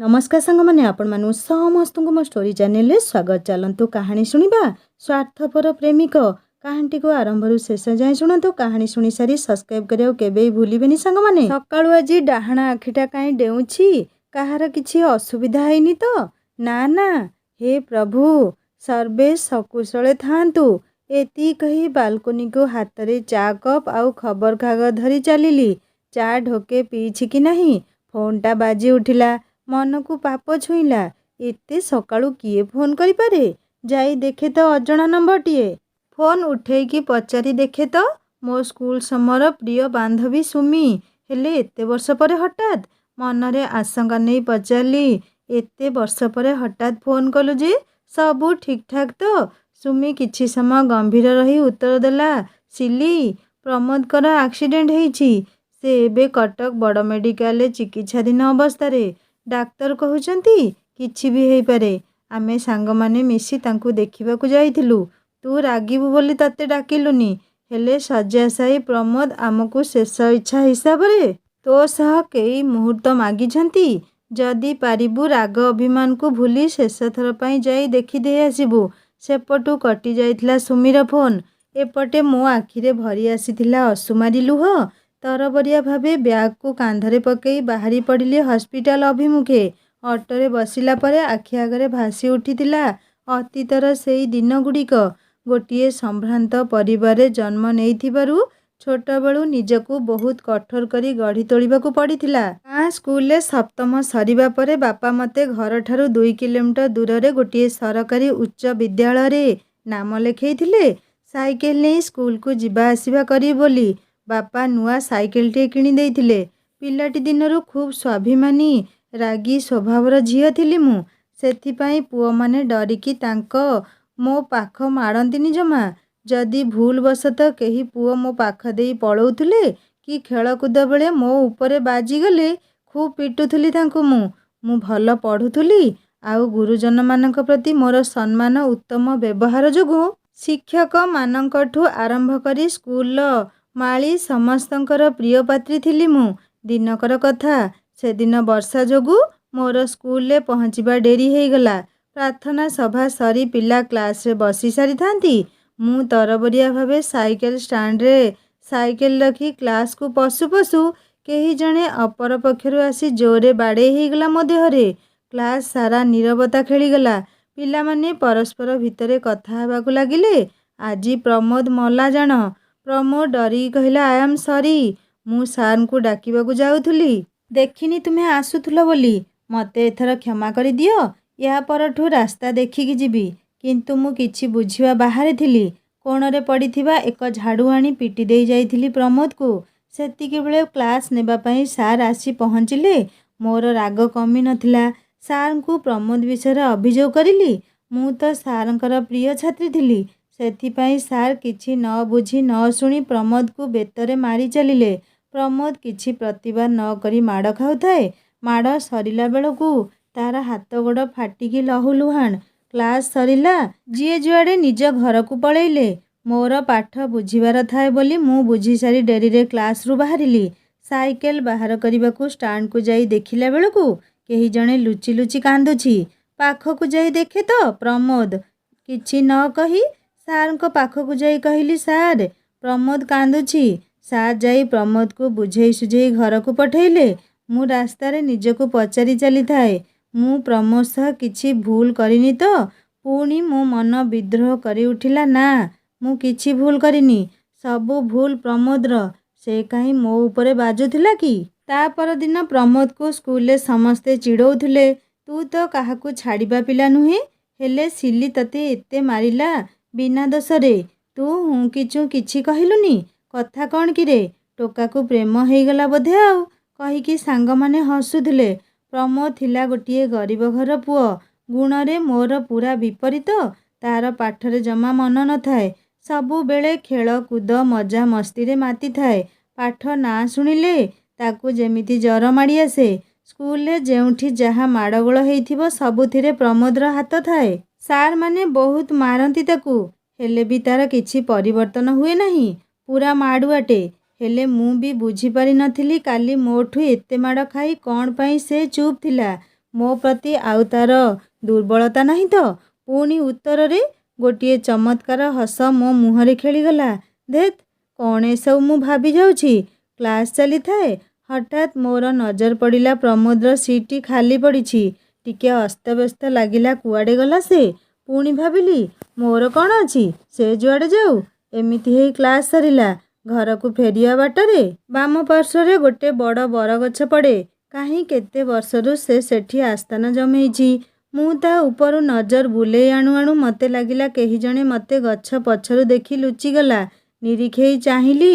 नमस्कार सांग मैंने आपण मानु समस्त मो स्टोरी चैनल स्वागत। चलतु कहानी शुणा स्वार्थपर प्रेमिक कहानी को आरंभ शेष जाए शुणु। कहानी शुणी सारी सब्सक्राइब करियो केबे भूलिबेनी सांग माने। सकाळू आज डाहाणा आखिटा काई डेउछि कहार किछि असुविधा हैनी तो? ना ना हे प्रभु सर्वे सकुशले थांतु एति कही बालकोनी को हाथ रे चा कप आउ खबर कागज धरी चलिली। चा ढोके पीछि कि नहीं फोनटा बाजी उठिला। मन को पाप छुईला। एते सकाळू किए फोन करि पारे? जाई देखे तो अजणा नंबर टीए। फोन उठे की पचारि देखे तो मो स्कूल समर प्रिय बांधवी सुमी। हेले एते वर्ष परे हठात मनरे आशंका नहीं पचारली एते वर्ष परे हठात फोन कलु जे सबू ठीक ठाक तो? सुमी किछि समय गंभीर रही उत्तर देला सिली प्रमोद कर एक्सीडेंट हेछि। से एबे कटक बड़ मेडिकल चिकित्साधीन अवस्था डाक्तर कहउचंती किछि भी हेई पारे। आमे सांग माने मिसी तांकु देखिबाकू जाइथिलु। तू रागिबु बोली तते डाकिलुनी हेले सज्जासाई प्रमोद आमको शेष इच्छा हिसाब रे तो सह कई मुहूर्त मागिछंती। जदि पारिबु राग अभिमान को भूली शेष थर पई जाई देखि दे आसीबु। सेपटू कटि जाइथिला सुमीर फोन। एपटे मो आखिरे भरी आसीथिला असुमारी लुह। तरबरिया भावे ब्याग को कांधरे पकई बाहरी पड़िले हॉस्पिटल अभिमुखे। ऑटोरे बसिला परे आखि आगरे भासी उठिथिला अतीतर सेई दिन गुड़िक। गोटिए संभ्रांत परिवार जन्म नेइथिबारु छोट बेलू निजकू बहुत कठोर करी गढ़ी तोलिबाकू पड़िथिला। स्कूल सप्तम सरिबा परे बापा मते घर ठारू 2 किलोमीटर दूर रे गोटिए सरकारी उच्च विद्यालय रे नाम लेखैथिले। साइकेल नै स्कूल को जिबा आसिबा करी बोली बापा नुआ साइकेल टे किणी देइथिले। पिलाटी दिनरू खूब स्वाभिमानी रागी स्वभावर झियो थिली मु। सेथिपाई पुओ माने डरिकी तांको मो पाख माड़ंतिनी जमा। जदि भूल बसत केही पुओ मो पाख देई पळौथुले कि खेलकूद बेले मो उपरे बाजीगले खूब पिटुथुली तांको मु भल पढ़ुथुली आउ गुरुजन मानक प्रति मोर सम्मान उत्तम व्यवहार जोगु शिक्षक मानकठू आरंभ करी स्कूल माली समस्तंकर प्रिय पात्री थिली मु। दिनकर कथा से दिन वर्षा जोगु मोर स्कूल ले पहुँचीबा डेरी हो गला। प्रार्थना सभा सरी पिला क्लास रे बसी सारी थांती। मु तरबरिया भावे साइकेल स्टैंड रे साइकेल रखी क्लास को पशु पशु केही जणे अपर पक्षरु आसी जोरे बाड़े हो गला मो देहरे। क्लास सारा नीरवता खेलीगला। पिला माने परस्पर भितरे कथा हेबाकू लागिले आजी प्रमोद मला जान। प्रमोद डरी कहला आई एम सॉरी मु सार को डाकिबाकू जाउथुली देखिनी तुम्हें आसुथुलो बोली मते एथर क्षमा करि दियो। या परठू रास्ता देखिकी जीवी किंतु मु किछि बुझिवा बाहरे थिली। कोणरे पड़िथिबा एक झाड़ू आनी पिटी देई जाइथिली प्रमोद को। सेतिके बेले क्लास नेबा पई सार आसी पहुँचिले। मोर राग कमी नथिला। सार को प्रमोद विषय अभियोग करिली। मु तो सारंकर प्रिय छात्री थिली। सेथिपाई सार किछि न बुझी न शुणी प्रमोद को बेतरे मारी चलिले। प्रमोद किछि प्रतिबाद न करी माड़ खाउथाए। माड़ सरिला बेलकू तार हाथ गोड़ फाटिकी लहुलुहान। क्लास सरिला जिए जुआड़े निज घर को पळेइले। मोर पाठ बुझिबार थाए बोली मु बुझी सारी डेरी रे क्लास रु बाहरिली। साइकेल बाहर करबाकू स्टैंड को जाई देखिला बेलकू केही जणे लुचि लुचि कांदुछि। पाखकू जाई देखे तो प्रमोद किछि न कही सार को पाखकू जाई कहली सार प्रमोद कांदुछि। सार जाई प्रमोद को बुझेई सुझेई घर को पठेइले। मु रास्ता रे निजको पचारि चली थाए मु प्रमोद सह किछि भूल करिनी तो? पुणी मो मन विद्रोह करी उठिला ना मु किछि भूल करिनी सबू भूल प्रमोदर। से कहीं मो उपरे बाजुथिला कि? ता पर दिन प्रमोद को स्कूल समस्ते चिड़ौथुले तू तो काहाकू छाड़िबा पिला नुहे हेले सिली तते एते मारिला बिना दोषरे तू हूँ किचु किछि कहलुनी कथा कौन कि रे टोका को प्रेम हो गला बोधे आउ कहीकि सांग माने हसुथुले। प्रमोद थिला गोटिए गरीब घर पुओ गुणरे मोर पूरा विपरीत। तार पाठरे जमा मन न थाए सबु बेले खेल कूद मजा मस्ती रे माती थाए। पाठ ना शुणिले ताकू जेमिति जर माड़ी आसे। स्कूल रे जेउठी जहा माड़गोल हेइथिबो सबुथिरे प्रमोदर हाथ थाए। सार माने बहुत मारंती ताकू हेले भी तार किछि परिवर्तन हुए नहीं पूरा माड़ुआटे। हेले मु भी बुझी पारि नथिली काली मोठू एते माड़ खाई कौन पाई से चुप थिला। ମୋ ପ୍ରତି ଆଉ ତାର ଦୁର୍ବଳତା ନାହିଁ ତ? ପୁଣି ଉତ୍ତରରେ ଗୋଟିଏ ଚମତ୍କାର ହସ ମୋ ମୁହଁରେ ଖେଳିଗଲା। ଧେତ୍, କ'ଣ ଏସବୁ ମୁଁ ଭାବି ଯାଉଛି। କ୍ଲାସ୍ ଚାଲିଥାଏ। ହଠାତ୍ ମୋର ନଜର ପଡ଼ିଲା ପ୍ରମୋଦର ସିଟ୍‌ଟି ଖାଲି ପଡ଼ିଛି। ଟିକେ ଅସ୍ତବ୍ୟସ୍ତ ଲାଗିଲା। କୁଆଡ଼େ ଗଲା ସେ? ପୁଣି ଭାବିଲି, ମୋର କ'ଣ ଅଛି, ସେ ଯୁଆଡ଼େ ଯାଉ। ଏମିତି ହେଇ କ୍ଲାସ୍ ସରିଲା। ଘରକୁ ଫେରିବା ବାଟରେ ବାମ ପାର୍ଶ୍ୱରେ ଗୋଟେ ବଡ଼ ବରଗଛ ପଡ଼େ। କାହିଁ କେତେ ବର୍ଷରୁ ସେ ସେଠି ଆସ୍ଥାନ ଜମେଇଛି। ମୁଁ ତା ଉପରୁ ନଜର ବୁଲେଇ ଆଣୁ ଆଣୁ ମୋତେ ଲାଗିଲା କେହି ଜଣେ ମୋତେ ଗଛ ପଛରୁ ଦେଖି ଲୁଚିଗଲା। ନିରୀକ୍ଷେଇ ଚାହିଁଲି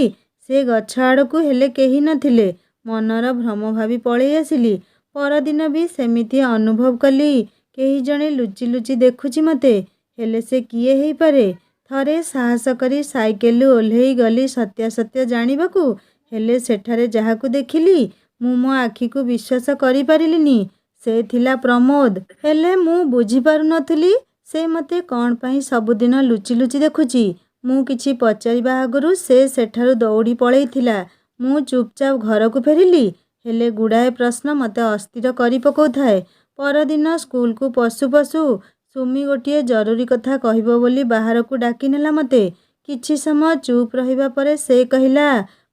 ସେ ଗଛ ଆଡ଼କୁ, ହେଲେ କେହି ନଥିଲେ। ମନର ଭ୍ରମ ଭାବି ପଳେଇ ଆସିଲି। ପରଦିନ ବି ସେମିତି ଅନୁଭବ କଲି କେହି ଜଣେ ଲୁଚି ଲୁଚି ଦେଖୁଛି ମୋତେ। ହେଲେ ସେ କିଏ ହେଇପାରେ? ଥରେ ସାହସ କରି ସାଇକେଲରୁ ଓହ୍ଲେଇ ଗଲି ସତ୍ୟାସତ୍ୟ ଜାଣିବାକୁ। ହେଲେ ସେଠାରେ ଯାହାକୁ ଦେଖିଲି, ମୁଁ ମୋ ଆଖିକୁ ବିଶ୍ୱାସ କରିପାରିଲିନି। ସେ ଥିଲା ପ୍ରମୋଦ। ହେଲେ ମୁଁ ବୁଝିପାରୁନଥିଲି ସେ ମୋତେ କ'ଣ ପାଇଁ ସବୁଦିନ ଲୁଚି ଲୁଚି ଦେଖୁଛି। ମୁଁ କିଛି ପଚାରିବା ଆଗରୁ ସେ ସେଠାରୁ ଦୌଡ଼ି ପଳେଇଥିଲା। ମୁଁ ଚୁପଚାପ ଘରକୁ ଫେରିଲି। ହେଲେ ଗୁଡ଼ାଏ ପ୍ରଶ୍ନ ମୋତେ ଅସ୍ଥିର କରି ପକାଉଥାଏ। ପରଦିନ ସ୍କୁଲକୁ ପଶୁ ପଶୁ ସୁମି ଗୋଟିଏ ଜରୁରୀ କଥା କହିବ ବୋଲି ବାହାରକୁ ଡାକିନେଲା ମୋତେ। କିଛି ସମୟ ଚୁପ୍ ରହିବା ପରେ ସେ କହିଲା,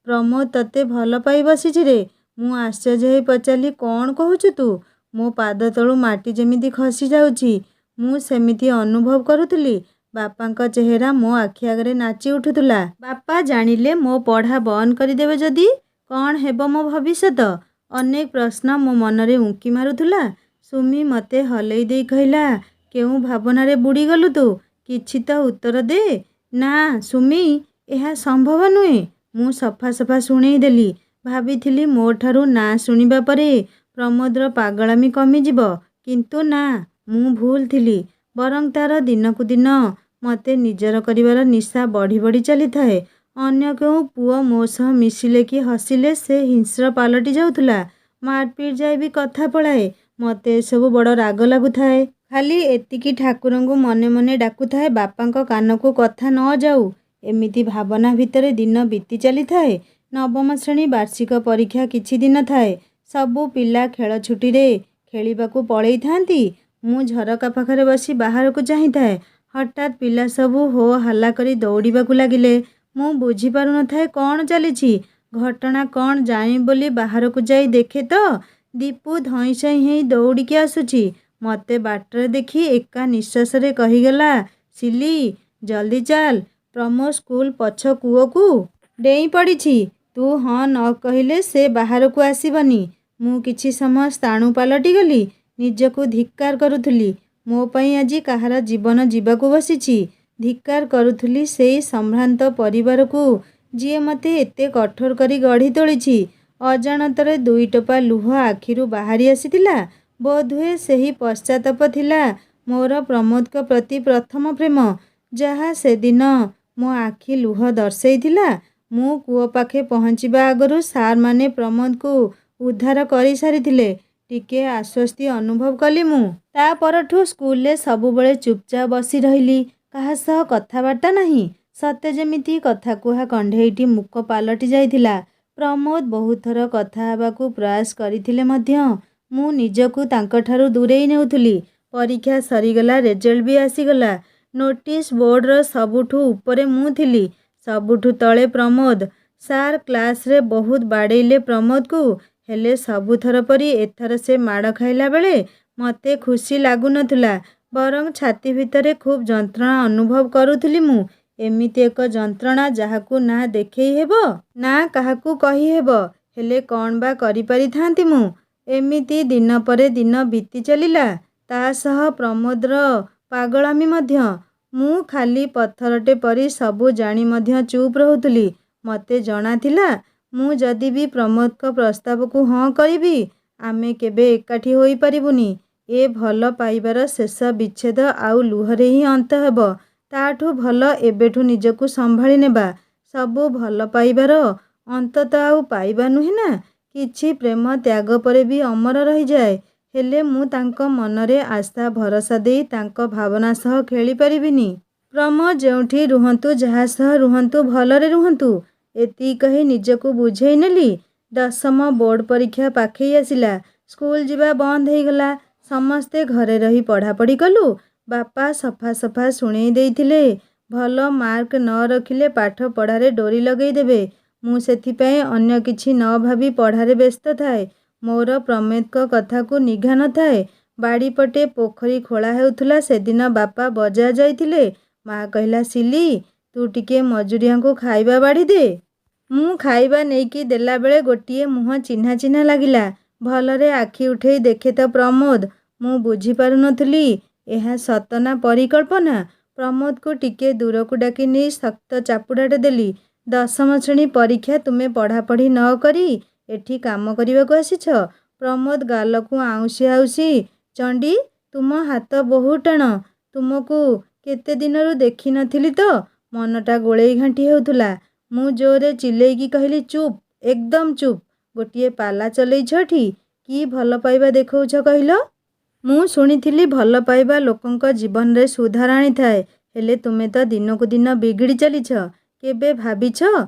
ପ୍ରମୋଦ ତତେ ଭଲ ପାଇ ବସିଛି ରେ। ମୁଁ ଆଶ୍ଚର୍ଯ୍ୟ ହେଇ ପଚାରିଲି, କ'ଣ କହୁଛୁ ତୁ? ମୋ ପାଦ ତଳୁ ମାଟି ଯେମିତି ଖସି ଯାଉଛି। ମୁଁ ସେମିତି ଅନୁଭବ କରୁଥିଲି। ବାପାଙ୍କ ଚେହେରା ମୋ ଆଖି ଆଗରେ ନାଚି ଉଠୁଥିଲା। ବାପା ଜାଣିଲେ ମୋ ପଢ଼ା ବନ୍ଦ କରିଦେବେ ଯଦି? କ'ଣ ହେବ ମୋ ଭବିଷ୍ୟତ? ଅନେକ ପ୍ରଶ୍ନ ମୋ ମନରେ ଉଙ୍କି ମାରୁଥିଲା। ସୁମି ମୋତେ ହଲେଇ ଦେଇ କହିଲା, କେଉଁ ଭାବନାରେ ବୁଡ଼ିଗଲୁ ତୁ? କିଛି ତ ଉତ୍ତର ଦେ। ନା ସୁମି, ଏହା ସମ୍ଭବ ନୁହେଁ। ମୁଁ ସଫା ସଫା ଶୁଣେଇ ଦେଲି। ଭାବିଥିଲି ମୋ ଠାରୁ ନା ଶୁଣିବା ପରେ ପ୍ରମୋଦର ପାଗଳାମି କମିଯିବ। କିନ୍ତୁ ନା, ମୁଁ ଭୁଲ ଥିଲି। ବରଂ ତାର ଦିନକୁ ଦିନ ମୋତେ ନିଜର କରିବାର ନିଶା ବଢ଼ି ବଢ଼ି ଚାଲିଥାଏ। ଅନ୍ୟ କେଉଁ ପୁଅ ମୋ ସହ ମିଶିଲେ କି ହସିଲେ ସେ ହିଂସ୍ର ପାଲଟି ଯାଉଥିଲା। ମାରପିଟ୍ ଯାଏ ବି କଥା ପଳାଏ। ମୋତେ ଏସବୁ ବଡ଼ ରାଗ ଲାଗୁଥାଏ। ଖାଲି ଏତିକି ଠାକୁରଙ୍କୁ ମନେ ମନେ ଡାକୁଥାଏ ବାପାଙ୍କ କାନକୁ କଥା ନ ଯାଉ। ଏମିତି ଭାବନା ଭିତରେ ଦିନ ବିତି ଚାଲିଥାଏ। ନବମ ଶ୍ରେଣୀ ବାର୍ଷିକ ପରୀକ୍ଷା କିଛି ଦିନ ଥାଏ। ସବୁ ପିଲା ଖେଳ ଛୁଟିରେ ଖେଳିବାକୁ ପଳେଇଥାନ୍ତି। ମୁଁ ଝରକା ପାଖରେ ବସି ବାହାରକୁ ଚାହିଁଥାଏ। ହଠାତ୍ ପିଲା ସବୁ ହୋ ହାଲ୍ଲା କରି ଦୌଡ଼ିବାକୁ ଲାଗିଲେ। ମୁଁ ବୁଝିପାରୁନଥାଏ କ'ଣ ଚାଲିଛି। ଘଟଣା କ'ଣ ଜାଣିବି ବୋଲି ବାହାରକୁ ଯାଇ ଦେଖେ ତ ଦୀପୁ ଧଇଁ ସଇଁ ହେଇ ଦୌଡ଼ିକି ଆସୁଛି। ମୋତେ ବାଟରେ ଦେଖି ଏକା ନିଶ୍ୱାସରେ କହିଗଲା, ସିଲି, ଜଲ୍ଦି ଚାଲ, ପ୍ରମୋଦ ସ୍କୁଲ ପଛ କୂଅକୁ ଡେଇଁ ପଡ଼ିଛି। ତୁ ହଁ ନ କହିଲେ ସେ ବାହାରକୁ ଆସିବନି। ମୁଁ କିଛି ସମୟ ସ୍ଥାଣୁ ପାଲଟିଗଲି। ନିଜକୁ ଧିକ୍କାର କରୁଥିଲି। ମୋ ପାଇଁ ଆଜି କାହାର ଜୀବନ ଯିବାକୁ ବସିଛି। ଧିକ୍କାର କରୁଥିଲି ସେଇ ସମ୍ଭ୍ରାନ୍ତ ପରିବାରକୁ ଯିଏ ମୋତେ ଏତେ କଠୋର କରି ଗଢ଼ି ତୋଳିଛି। ଅଜାଣତରେ ଦୁଇ ଟୋପା ଲୁହ ଆଖିରୁ ବାହାରି ଆସିଥିଲା। ବୋଧହୁଏ ସେହି ପଶ୍ଚାତାପ ଥିଲା ମୋର ପ୍ରମୋଦଙ୍କ ପ୍ରତି ପ୍ରଥମ ପ୍ରେମ, ଯାହା ସେଦିନ ମୋ ଆଖି ଲୁହ ଦର୍ଶେଇଥିଲା। ମୁଁ କୂଅ ପାଖେ ପହଞ୍ଚିବା ଆଗରୁ ସାର୍‌ମାନେ ପ୍ରମୋଦକୁ ଉଦ୍ଧାର କରିସାରିଥିଲେ। ଟିକେ ଆଶ୍ୱସ୍ତି ଅନୁଭବ କଲି ମୁଁ। ତା ପରଠୁ ସ୍କୁଲରେ ସବୁବେଳେ ଚୁପଚାପ ବସି ରହିଲି। କାହା ସହ କଥାବାର୍ତ୍ତା ନାହିଁ। ସତେ ଯେମିତି କଥା କୁହା କଣ୍ଢେଇଟି ମୂକ ପାଲଟି ଯାଇଥିଲା। ପ୍ରମୋଦ ବହୁତ ଥର କଥା ହେବାକୁ ପ୍ରୟାସ କରିଥିଲେ ମଧ୍ୟ ମୁଁ ନିଜକୁ ତାଙ୍କଠାରୁ ଦୂରେଇ ନେଉଥିଲି। ପରୀକ୍ଷା ସରିଗଲା। ରେଜଲ୍ଟ ବି ଆସିଗଲା। ନୋଟିସ୍ ବୋର୍ଡର ସବୁଠୁ ଉପରେ ମୁଁ ଥିଲି। ସବୁଠୁ ତଳେ ପ୍ରମୋଦ। ସାର୍ କ୍ଲାସରେ ବହୁତ ବାଡ଼େଇଲେ ପ୍ରମୋଦକୁ। ହେଲେ ସବୁଥର ପରି ଏଥର ସେ ମାଡ଼ ଖାଇଲା ବେଳେ ମୋତେ ଖୁସି ଲାଗୁନଥିଲା। ବରଂ ଛାତି ଭିତରେ ଖୁବ୍ ଯନ୍ତ୍ରଣା ଅନୁଭବ କରୁଥିଲି ମୁଁ। ଏମିତି ଏକ ଯନ୍ତ୍ରଣା ଯାହାକୁ ନା ଦେଖେଇ ହେବ, ନା କାହାକୁ କହିହେବ। ହେଲେ କ'ଣ ବା କରିପାରିଥାନ୍ତି ମୁଁ। ଏମିତି ଦିନ ପରେ ଦିନ ବିତି ଚାଲିଲା। ତା ସହ ପ୍ରମୋଦର ପାଗଳାମି ମଧ୍ୟ। ମୁଁ ଖାଲି ପଥରଟେ ପରି ସବୁ ଜାଣି ମଧ୍ୟ ଚୁପ୍ ରହୁଥିଲି। ମୋତେ ଜଣାଥିଲା ମୁଁ ଯଦି ବି ପ୍ରମୋଦଙ୍କ ପ୍ରସ୍ତାବକୁ ହଁ କରିବି, ଆମେ କେବେ ଏକାଠି ହୋଇପାରିବୁନି। ଏ ଭଲ ପାଇବାର ଶେଷ ବିଚ୍ଛେଦ ଆଉ ଲୁହରେ ହିଁ ଅନ୍ତ ହେବ। ତାଠୁ ଭଲ ଏବେଠୁ ନିଜକୁ ସମ୍ଭାଳି ନେବା। ସବୁ ଭଲ ପାଇବାର ଅନ୍ତ ତ ଆଉ ପାଇବା ନୁହେଁ ନା। କିଛି ପ୍ରେମ ତ୍ୟାଗ ପରେ ବି ଅମର ରହିଯାଏ। ହେଲେ ମୁଁ ତାଙ୍କ ମନରେ ଆଶା ଭରସା ଦେଇ ତାଙ୍କ ଭାବନା ସହ ଖେଳି ପାରିବିନି। ପ୍ରମୋଦ ଯେଉଁଠି ରୁହନ୍ତୁ, ଯାହା ସହ ରୁହନ୍ତୁ, ଭଲରେ ରୁହନ୍ତୁ, ଏତିକି କହି ନିଜକୁ ବୁଝେଇ ନେଲି। ଦଶମ ବୋର୍ଡ଼ ପରୀକ୍ଷା ପାଖେଇ ଆସିଲା। ସ୍କୁଲ ଯିବା ବନ୍ଦ ହେଇଗଲା। ସମସ୍ତେ ଘରେ ରହି ପଢ଼ାପଢ଼ି କଲୁ। ବାପା ସଫା ସଫା ଶୁଣେଇ ଦେଇଥିଲେ, ଭଲ ମାର୍କ ନ ରଖିଲେ ପାଠ ପଢ଼ାରେ ଡୋରି ଲଗେଇ ଦେବେ। ମୁଁ ସେଥିପାଇଁ ଅନ୍ୟ କିଛି ନ ଭାବି ପଢ଼ାରେ ବ୍ୟସ୍ତ ଥାଏ। ମୋର ପ୍ରମୋଦଙ୍କ କଥାକୁ ନିଘା ନଥାଏ। ବାଡ଼ିପଟେ ପୋଖରୀ ଖୋଳା ହେଉଥିଲା। ସେଦିନ ବାପା ବଜାର ଯାଇଥିଲେ। ମା କହିଲା, ସିଲି, ତୁ ଟିକେ ମଜୁରିଆଙ୍କୁ ଖାଇବା ବାଢ଼ି ଦେ। ମୁଁ ଖାଇବା ନେଇକି ଦେଲାବେଳେ ଗୋଟିଏ ମୁହଁ ଚିହ୍ନା ଚିହ୍ନା ଲାଗିଲା। ଭଲରେ ଆଖି ଉଠେଇ ଦେଖେ ତ ପ୍ରମୋଦ। ମୁଁ ବୁଝିପାରୁନଥିଲି ଏହା ସତ ନା ପରିକଳ୍ପନା। ପ୍ରମୋଦକୁ ଟିକେ ଦୂରକୁ ଡାକି ନେଇ ଶକ୍ତ ଚାପୁଡ଼ାଟେ ଦେଲି। 10ମ ଶ୍ରେଣୀ ପରୀକ୍ଷା ତୁମେ ପଢ଼ାପଢ଼ି ନ କରି ଏଠି କାମ କରିବାକୁ ଆସିଛ? ପ୍ରମୋଦ ଗାଲକୁ ଆଉଁସି ଆଉଁସି, ଚଣ୍ଡୀ, ତୁମ ହାତ ବହୁତ ଟାଣ। ତୁମକୁ କେତେ ଦିନରୁ ଦେଖିନଥିଲି ତ ମନଟା ଗୋଳେଇ ଘାଣ୍ଟି ହେଉଥିଲା। ମୁଁ ଜୋରରେ ଚିଲେଇକି କହିଲି, ଚୁପ୍, ଏକଦମ ଚୁପ୍। ଗୋଟିଏ ପାଲା ଚଲେଇଛ ଏଠି। କି ଭଲ ପାଇବା ଦେଖାଉଛ କହିଲ? ମୁଁ ଶୁଣିଥିଲି ଭଲ ପାଇବା ଲୋକଙ୍କ ଜୀବନରେ ସୁଧାର ଆଣିଥାଏ। ହେଲେ ତୁମେ ତ ଦିନକୁ ଦିନ ବିଗିଡ଼ି ଚାଲିଛ। କେବେ ଭାବିଛ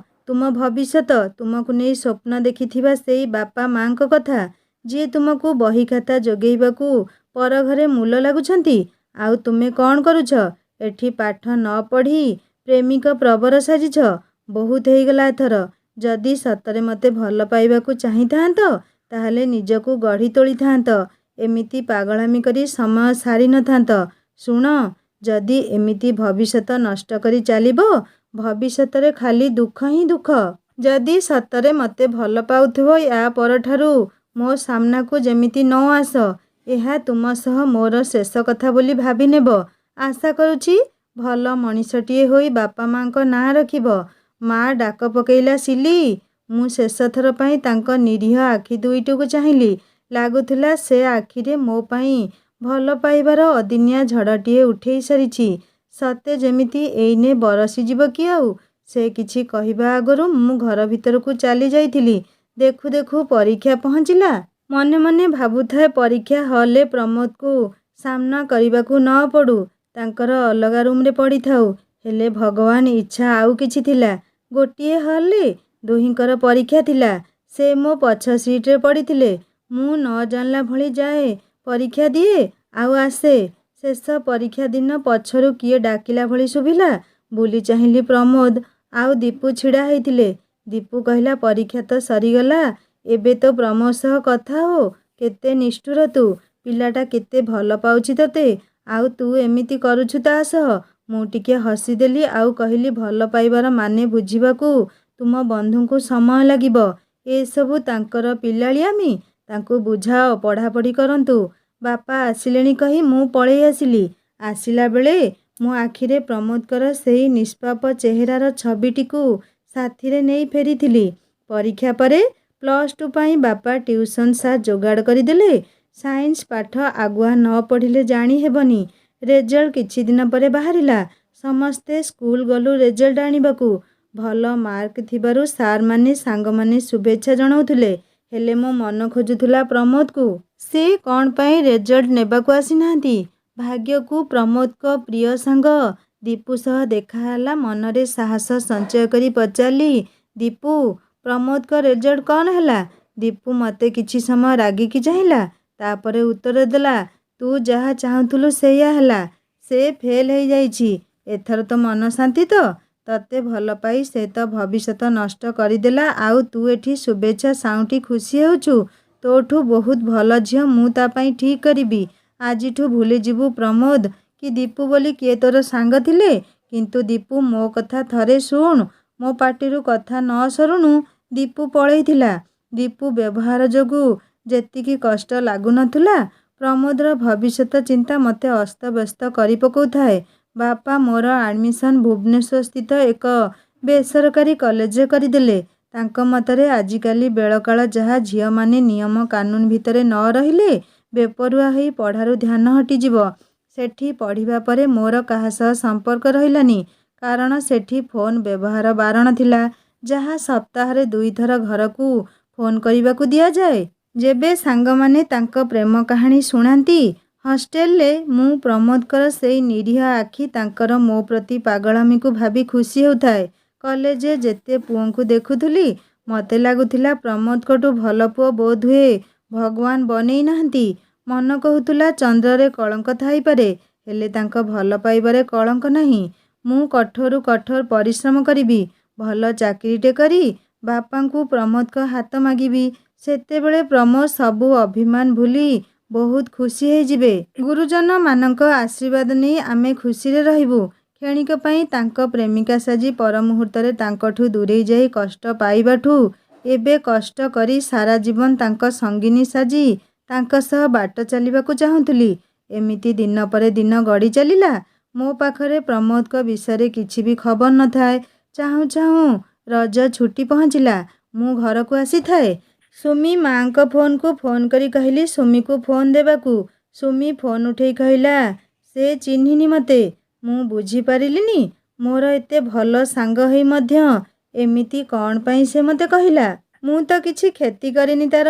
ତୁମ ଭବିଷ୍ୟତ? ତୁମକୁ ନେଇ ସ୍ୱପ୍ନ ଦେଖିଥିବା ସେଇ ବାପା ମାଙ୍କ କଥା, ଯିଏ ତୁମକୁ ବହି ଖାତା ଯୋଗେଇବାକୁ ପର ଘରେ ମୂଲ ଲାଗୁଛନ୍ତି। ଆଉ ତୁମେ କ'ଣ କରୁଛ? ଏଠି ପାଠ ନ ପଢ଼ି ପ୍ରେମିକ ପ୍ରବର ସାଜିଛ। ବହୁତ ହେଇଗଲା ଏଥର। ଯଦି ସତରେ ମୋତେ ଭଲ ପାଇବାକୁ ଚାହିଁଥାନ୍ତ, ତାହେଲେ ନିଜକୁ ଗଢ଼ି ତୋଳିଥାନ୍ତ। ଏମିତି ପାଗଳାମି କରି ସମୟ ସାରି ନଥାନ୍ତ। ଶୁଣ, ଯଦି ଏମିତି ଭବିଷ୍ୟତ ନଷ୍ଟ କରି ଚାଲିବ, ଭବିଷ୍ୟତରେ ଖାଲି ଦୁଃଖ ହିଁ ଦୁଃଖ। ଯଦି ସତରେ ମୋତେ ଭଲ ପାଉଥିବ, ୟା ପରଠାରୁ ମୋ ସାମ୍ନାକୁ ଯେମିତି ନ ଆସ। ଏହା ତୁମ ସହ ମୋର ଶେଷ କଥା ବୋଲି ଭାବି ନେବ। ଆଶା କରୁଛି ଭଲ ମଣିଷଟିଏ ହୋଇ ବାପା ମାଙ୍କ ନାଁ ରଖିବ। ମା ଡାକ ପକେଇଲା, ସିଲି। ମୁଁ ଶେଷ ଥର ପାଇଁ ତାଙ୍କ ନିରୀହ ଆଖି ଦୁଇଟିକୁ ଚାହିଁଲି। ଲାଗୁଥିଲା ସେ ଆଖିରେ ମୋ ପାଇଁ ଭଲ ପାଇବାର ଅଦିନିଆ ଝଡ଼ଟିଏ ଉଠେଇ ସାରିଛି। ସତେ ଯେମିତି ଏଇନେ ବରଷିଯିବ କି ଆଉ। ସେ କିଛି କହିବା ଆଗରୁ ମୁଁ ଘର ଭିତରକୁ ଚାଲି ଯାଇଥିଲି। ଦେଖୁ ଦେଖୁ ପରୀକ୍ଷା ପହଞ୍ଚିଲା। ମନେ ମନେ ଭାବୁଥାଏ ପରୀକ୍ଷା ହଲରେ ପ୍ରମୋଦକୁ ସାମ୍ନା କରିବାକୁ ନ ପଡ଼ୁ, ତାଙ୍କର ଅଲଗା ରୁମ୍ରେ ପଡ଼ିଥାଉ। ହେଲେ ଭଗବାନ ଇଚ୍ଛା ଆଉ କିଛି ଥିଲା। ଗୋଟିଏ ହଲରେ ଦୁହିଁଙ୍କର ପରୀକ୍ଷା ଥିଲା। ସେ ମୋ ପଛ ସିଟ୍ରେ ପଡ଼ିଥିଲେ। ମୁଁ ନ ଜାଣିଲା ଭଳି ଯାଏ, ପରୀକ୍ଷା ଦିଏ ଆଉ ଆସେ। ଶେଷ ପରୀକ୍ଷା ଦିନ ପଛରୁ କିଏ ଡାକିଲା ଭଳି ଶୁଭିଲା। ବୁଲି ଚାହିଁଲି, ପ୍ରମୋଦ ଆଉ ଦୀପୁ ଛିଡ଼ା ହେଇଥିଲେ। ଦୀପୁ କହିଲା, ପରୀକ୍ଷା ତ ସରିଗଲା, ଏବେ ତୋ ପ୍ରମୋଦ ସହ କଥା ହୋ। କେତେ ନିଷ୍ଠୁର ତୁ। ପିଲାଟା କେତେ ଭଲ ପାଉଛି ତୋତେ, ଆଉ ତୁ ଏମିତି କରୁଛୁ ତା ସହ। ମୁଁ ଟିକେ ହସିଦେଲି ଆଉ କହିଲି, ଭଲ ପାଇବାର ମାନେ ବୁଝିବାକୁ ତୁମ ବନ୍ଧୁଙ୍କୁ ସମୟ ଲାଗିବ। ଏସବୁ ତାଙ୍କର ପିଲାଳିଆମି। ତାଙ୍କୁ ବୁଝାଅ, ପଢ଼ାପଢ଼ି କରନ୍ତୁ। ବାପା ଆସିଲେଣି କହି ମୁଁ ପଳେଇ ଆସିଲି। ଆସିଲା ବେଳେ ମୋ ଆଖିରେ ପ୍ରମୋଦଙ୍କର ସେହି ନିଷ୍ପାପ ଚେହେରାର ଛବିଟିକୁ ସାଥିରେ ନେଇ ଫେରିଥିଲି। ପରୀକ୍ଷା ପରେ +2 ପାଇଁ ବାପା ଟ୍ୟୁସନ୍ ସାର୍ ଯୋଗାଡ଼ କରିଦେଲେ। ସାଇନ୍ସ ପାଠ ଆଗୁଆ ନ ପଢ଼ିଲେ ଜାଣି ହେବନି। ରେଜଲ୍ଟ କିଛି ଦିନ ପରେ ବାହାରିଲା। ସମସ୍ତେ ସ୍କୁଲ ଗଲୁ ରେଜଲ୍ଟ ଆଣିବାକୁ। ଭଲ ମାର୍କ ଥିବାରୁ ସାର୍ମାନେ ସାଙ୍ଗମାନେ ଶୁଭେଚ୍ଛା ଜଣାଉଥିଲେ। ହେଲେ ମୋ ମନ ଖୋଜୁଥିଲା ପ୍ରମୋଦକୁ। ସେ କ'ଣ ପାଇଁ ରେଜଲ୍ଟ ନେବାକୁ ଆସିନାହାନ୍ତି? ଭାଗ୍ୟକୁ ପ୍ରମୋଦଙ୍କ ପ୍ରିୟ ସାଙ୍ଗ ଦୀପୁ ସହ ଦେଖା ହେଲା। ମନରେ ସାହସ ସଞ୍ଚୟ କରି ପଚାରିଲି, ଦୀପୁ, ପ୍ରମୋଦଙ୍କ ରେଜଲ୍ଟ କ'ଣ ହେଲା? ଦୀପୁ ମୋତେ କିଛି ସମୟ ରାଗିକି ଚାହିଁଲା। ତାପରେ ଉତ୍ତର ଦେଲା, ତୁ ଯାହା ଚାହୁଁଥିଲୁ ସେଇଆ ହେଲା। ସେ ଫେଲ୍ ହେଇଯାଇଛି। ଏଥର ତୋ ମନ ଶାନ୍ତି ତ? ତତେ ଭଲ ପାଇ ସେ ତ ଭବିଷ୍ୟତ ନଷ୍ଟ କରିଦେଲା, ଆଉ ତୁ ଏଠି ଶୁଭେଚ୍ଛା ସାଉଁଟି ଖୁସି ହେଉଛୁ। ତୋଠୁ ବହୁତ ଭଲ ଝିଅ ମୁଁ ତା ପାଇଁ ଠିକ୍ କରିବି। ଆଜିଠୁ ଭୁଲିଯିବୁ ପ୍ରମୋଦ କି ଦୀପୁ ବୋଲି କିଏ ତୋର ସାଙ୍ଗ ଥିଲେ। କିନ୍ତୁ ଦୀପୁ, ମୋ କଥା ଥରେ ଶୁଣ। ମୋ ପାଟିରୁ କଥା ନ ସରୁଣୁ ଦୀପୁ ପଳେଇଥିଲା। ଦୀପୁ ବ୍ୟବହାର ଯୋଗୁଁ ଯେତିକି କଷ୍ଟ ଲାଗୁନଥିଲା, ପ୍ରମୋଦର ଭବିଷ୍ୟତ ଚିନ୍ତା ମୋତେ ଅସ୍ତବ୍ୟସ୍ତ କରି ପକାଉଥାଏ। ବାପା ମୋର ଆଡ଼ମିସନ୍ ଭୁବନେଶ୍ୱରସ୍ଥିତ ଏକ ବେସରକାରୀ କଲେଜରେ କରିଦେଲେ। ତାଙ୍କ ମତରେ ଆଜିକାଲି ବେଳକାଳ ଯାହା, ଝିଅମାନେ ନିୟମ କାନୁନ ଭିତରେ ନ ରହିଲେ ବେପରୁଆ ହୋଇ ପଢ଼ାରୁ ଧ୍ୟାନ ହଟିଯିବ। ସେଠି ପଢ଼ିବା ପରେ ମୋର କାହା ସହ ସମ୍ପର୍କ ରହିଲାନି। କାରଣ ସେଠି ଫୋନ୍ ବ୍ୟବହାର ବାରଣ ଥିଲା। ଯାହା ସପ୍ତାହରେ 2 ଥର ଘରକୁ ଫୋନ୍ କରିବାକୁ ଦିଆଯାଏ। ଯେବେ ସାଙ୍ଗମାନେ ତାଙ୍କ ପ୍ରେମ କାହାଣୀ ଶୁଣାନ୍ତି ହଷ୍ଟେଲରେ, ମୁଁ ପ୍ରମୋଦଙ୍କର ସେଇ ନିରୀହ ଆଖି, ତାଙ୍କର ମୋ ପ୍ରତି ପାଗଳାମିକୁ ଭାବି ଖୁସି ହେଉଥାଏ। କଲେଜରେ ଯେତେ ପୁଅଙ୍କୁ ଦେଖୁଥିଲି, ମୋତେ ଲାଗୁଥିଲା ପ୍ରମୋଦଙ୍କଠୁ ଭଲ ପୁଅ ବୋଧହୁଏ ଭଗବାନ ବନେଇ ନାହାନ୍ତି। ମନ କହୁଥିଲା ଚନ୍ଦ୍ରରେ କଳଙ୍କ ଥାଇପାରେ, ହେଲେ ତାଙ୍କ ଭଲ ପାଇବାରେ କଳଙ୍କ ନାହିଁ। ମୁଁ କଠୋରରୁ କଠୋର ପରିଶ୍ରମ କରିବି, ଭଲ ଚାକିରିଟେ କରି ବାପାଙ୍କୁ ପ୍ରମୋଦଙ୍କ ହାତ ମାଗିବି। ସେତେବେଳେ ପ୍ରମୋଦ ସବୁ ଅଭିମାନ ଭୁଲି ବହୁତ ଖୁସି ହେଇଯିବେ। ଗୁରୁଜନମାନଙ୍କ ଆଶୀର୍ବାଦ ନେଇ ଆମେ ଖୁସିରେ ରହିବୁ। କ୍ଷଣିକ ପାଇଁ ତାଙ୍କ ପ୍ରେମିକା ସାଜି ପର ମୁହୂର୍ତ୍ତରେ ତାଙ୍କଠୁ ଦୂରେଇ ଯାଇ କଷ୍ଟ ପାଇବାଠୁ ଏବେ କଷ୍ଟ କରି ସାରା ଜୀବନ ତାଙ୍କ ସଙ୍ଗିନୀ ସାଜି ତାଙ୍କ ସହ ବାଟ ଚାଲିବାକୁ ଚାହୁଁଥିଲି। ଏମିତି ଦିନ ପରେ ଦିନ ଗଡ଼ି ଚାଲିଲା। ମୋ ପାଖରେ ପ୍ରମୋଦଙ୍କ ବିଷୟରେ କିଛି ବି ଖବର ନଥାଏ। ଚାହୁଁ ଚାହୁଁ ରଜ ଛୁଟି ପହଞ୍ଚିଲା। ମୁଁ ଘରକୁ ଆସିଥାଏ। ସୁମି ମାଙ୍କ ଫୋନକୁ ଫୋନ କରି କହିଲି ସୁମିକୁ ଫୋନ ଦେବାକୁ। ସୁମି ଫୋନ ଉଠେଇ କହିଲା ସେ ଚିହ୍ନିନି ମୋତେ। ମୁଁ ବୁଝିପାରିଲିନି ମୋର ଏତେ ଭଲ ସାଙ୍ଗ ହେଇ ମଧ୍ୟ ଏମିତି କ'ଣ ପାଇଁ ସେ ମୋତେ କହିଲା। ମୁଁ ତ କିଛି କ୍ଷତି କରିନି ତାର,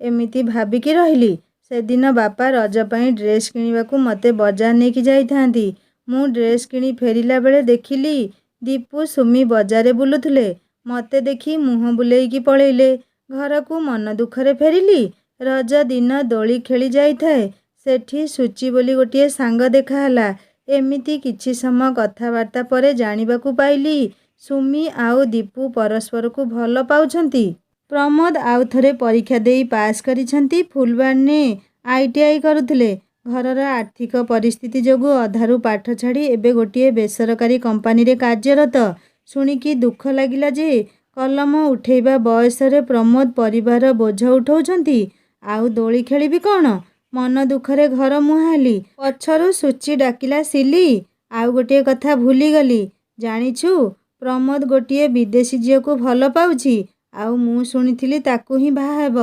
ଏମିତି ଭାବିକି ରହିଲି। ସେଦିନ ବାପା ରଜ ପାଇଁ ଡ୍ରେସ୍ କିଣିବାକୁ ମୋତେ ବଜାର ନେଇକି ଯାଇଥାନ୍ତି। ମୁଁ ଡ୍ରେସ୍ କିଣି ଫେରିଲା ବେଳେ ଦେଖିଲି ଦୀପୁ ସୁମି ବଜାରରେ ବୁଲୁଥିଲେ। ମୋତେ ଦେଖି ମୁହଁ ବୁଲେଇକି ପଳେଇଲେ। ଘରକୁ ମନ ଦୁଃଖରେ ଫେରିଲି। ରଜ ଦିନ ଦୋଳି ଖେଳି ଯାଇଥାଏ। ସେଠି ସୁଚି ବୋଲି ଗୋଟିଏ ସାଙ୍ଗ ଦେଖାହେଲା। ଏମିତି କିଛି ସମୟ କଥାବାର୍ତ୍ତା ପରେ ଜାଣିବାକୁ ପାଇଲି ସୁମି ଆଉ ଦୀପୁ ପରସ୍ପରକୁ ଭଲ ପାଉଛନ୍ତି। ପ୍ରମୋଦ ଆଉ ଥରେ ପରୀକ୍ଷା ଦେଇ ପାସ୍ କରିଛନ୍ତି। ଫୁଲବାଣୀରେ ITI କରୁଥିଲେ। ଘରର ଆର୍ଥିକ ପରିସ୍ଥିତି ଯୋଗୁଁ ଅଧାରୁ ପାଠ ଛାଡ଼ି ଏବେ ଗୋଟିଏ ବେସରକାରୀ କମ୍ପାନୀରେ କାର୍ଯ୍ୟରତ। ଶୁଣିକି ଦୁଃଖ ଲାଗିଲା ଯେ କଲମ ଉଠେଇବା ବୟସରେ ପ୍ରମୋଦ ପରିବାର ବୋଝ ଉଠଉଛନ୍ତି। ଆଉ ଦୋଳି ଖେଳିବି କ'ଣ? ମନ ଦୁଃଖରେ ଘର ମୁହାଁଲି। ପଛରୁ ସୁଚି ଡାକିଲା ସିଲି, ଆଉ ଗୋଟିଏ କଥା ଭୁଲିଗଲି। ଜାଣିଛୁ ପ୍ରମୋଦ ଗୋଟିଏ ବିଦେଶୀ ଝିଅକୁ ଭଲ ପାଉଛି। ଆଉ ମୁଁ ଶୁଣିଥିଲି ତାକୁ ହିଁ ବାହା ହେବ।